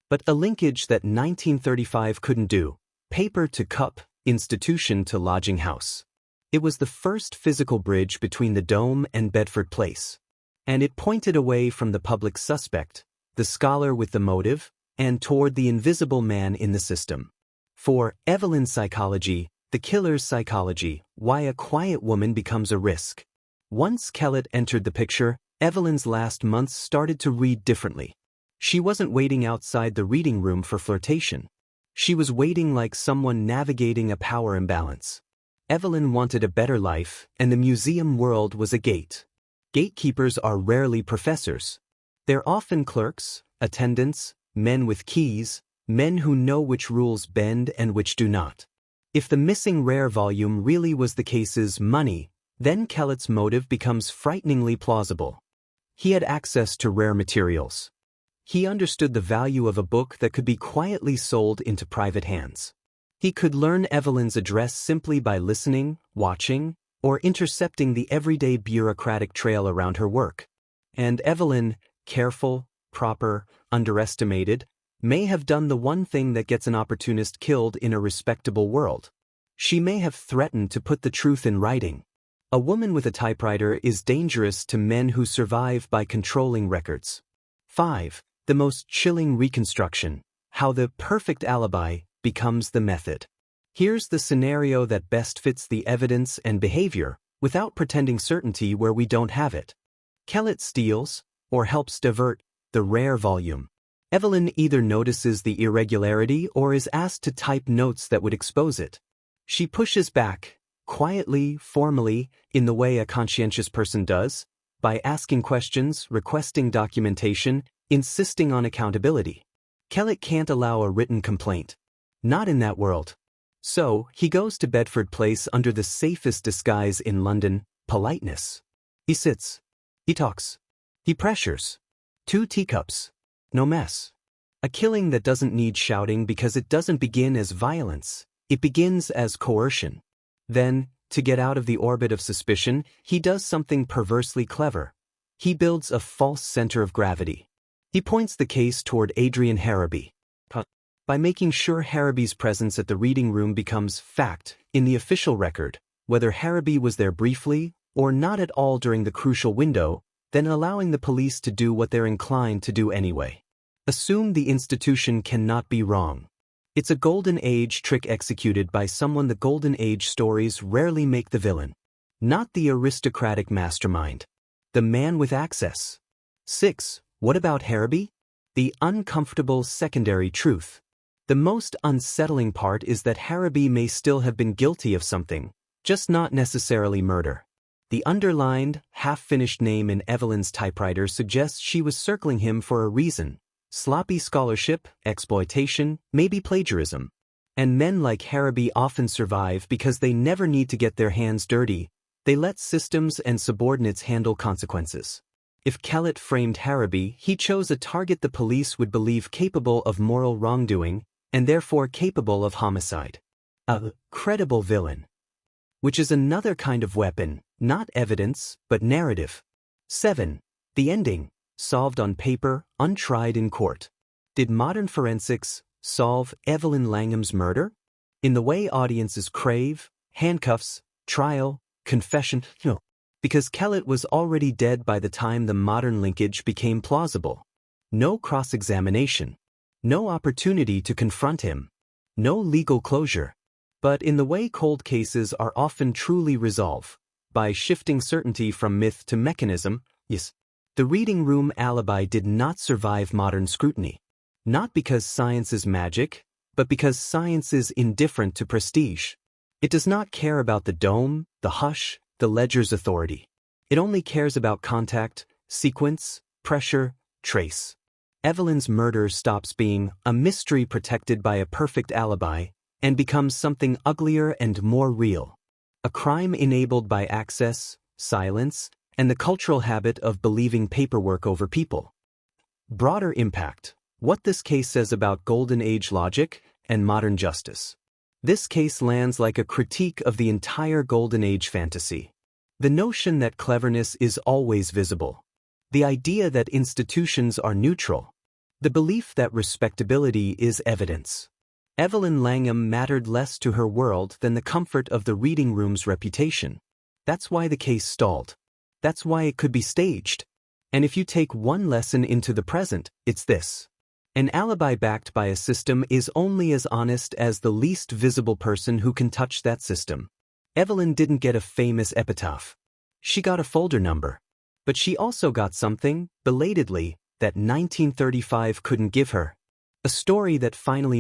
But a linkage that 1935 couldn't do. Paper to cup, institution to lodging house. It was the first physical bridge between the Dome and Bedford Place. And it pointed away from the public suspect, the scholar with the motive, and toward the invisible man in the system. For Evelyn's psychology, the killer's psychology, why a quiet woman becomes a risk. Once Kellett entered the picture, Evelyn's last months started to read differently. She wasn't waiting outside the reading room for flirtation. She was waiting like someone navigating a power imbalance. Evelyn wanted a better life, and the museum world was a gate. Gatekeepers are rarely professors. They're often clerks, attendants, men with keys, men who know which rules bend and which do not. If the missing rare volume really was the case's money, then Kellett's motive becomes frighteningly plausible. He had access to rare materials. He understood the value of a book that could be quietly sold into private hands. He could learn Evelyn's address simply by listening, watching, or intercepting the everyday bureaucratic trail around her work. And Evelyn, careful, proper, underestimated, may have done the one thing that gets an opportunist killed in a respectable world. She may have threatened to put the truth in writing. A woman with a typewriter is dangerous to men who survive by controlling records. 5. The most chilling reconstruction, how the perfect alibi becomes the method. Here's the scenario that best fits the evidence and behavior, without pretending certainty where we don't have it. Kellett steals, or helps divert, the rare volume. Evelyn either notices the irregularity or is asked to type notes that would expose it. She pushes back, quietly, formally, in the way a conscientious person does, by asking questions, requesting documentation, insisting on accountability. Kellett can't allow a written complaint. Not in that world. So, he goes to Bedford Place under the safest disguise in London, politeness. He sits. He talks. He pressures. 2 teacups. No mess. A killing that doesn't need shouting because it doesn't begin as violence. It begins as coercion. Then, to get out of the orbit of suspicion, he does something perversely clever. He builds a false center of gravity. He points the case toward Adrian Harraby. By making sure Harraby's presence at the reading room becomes fact in the official record, whether Harraby was there briefly or not at all during the crucial window, then allowing the police to do what they're inclined to do anyway. Assume the institution cannot be wrong. It's a golden age trick executed by someone the golden age stories rarely make the villain. Not the aristocratic mastermind. The man with access. 6. What about Harraby? The uncomfortable secondary truth. The most unsettling part is that Harraby may still have been guilty of something, just not necessarily murder. The underlined, half-finished name in Evelyn's typewriter suggests she was circling him for a reason. Sloppy scholarship, exploitation, maybe plagiarism. And men like Harraby often survive because they never need to get their hands dirty. They let systems and subordinates handle consequences. If Kellett framed Harraby, he chose a target the police would believe capable of moral wrongdoing, and therefore capable of homicide. A credible villain. Which is another kind of weapon, not evidence, but narrative. 7. The ending, solved on paper, untried in court. Did modern forensics solve Evelyn Langham's murder? In the way audiences crave, handcuffs, trial, confession? No. Because Kellett was already dead by the time the modern linkage became plausible. No cross-examination. No opportunity to confront him. No legal closure. But in the way cold cases are often truly resolved, by shifting certainty from myth to mechanism, yes, the reading room alibi did not survive modern scrutiny. Not because science is magic, but because science is indifferent to prestige. It does not care about the dome, the hush, the ledger's authority. It only cares about contact, sequence, pressure, trace. Evelyn's murder stops being a mystery protected by a perfect alibi and becomes something uglier and more real. A crime enabled by access, silence, and the cultural habit of believing paperwork over people. Broader impact. What this case says about Golden Age logic and modern justice. This case lands like a critique of the entire Golden Age fantasy. The notion that cleverness is always visible. The idea that institutions are neutral. The belief that respectability is evidence. Evelyn Langham mattered less to her world than the comfort of the reading room's reputation. That's why the case stalled. That's why it could be staged. And if you take one lesson into the present, it's this. An alibi backed by a system is only as honest as the least visible person who can touch that system. Evelyn didn't get a famous epitaph. She got a folder number. But she also got something, belatedly, that 1935 couldn't give her. A story that finally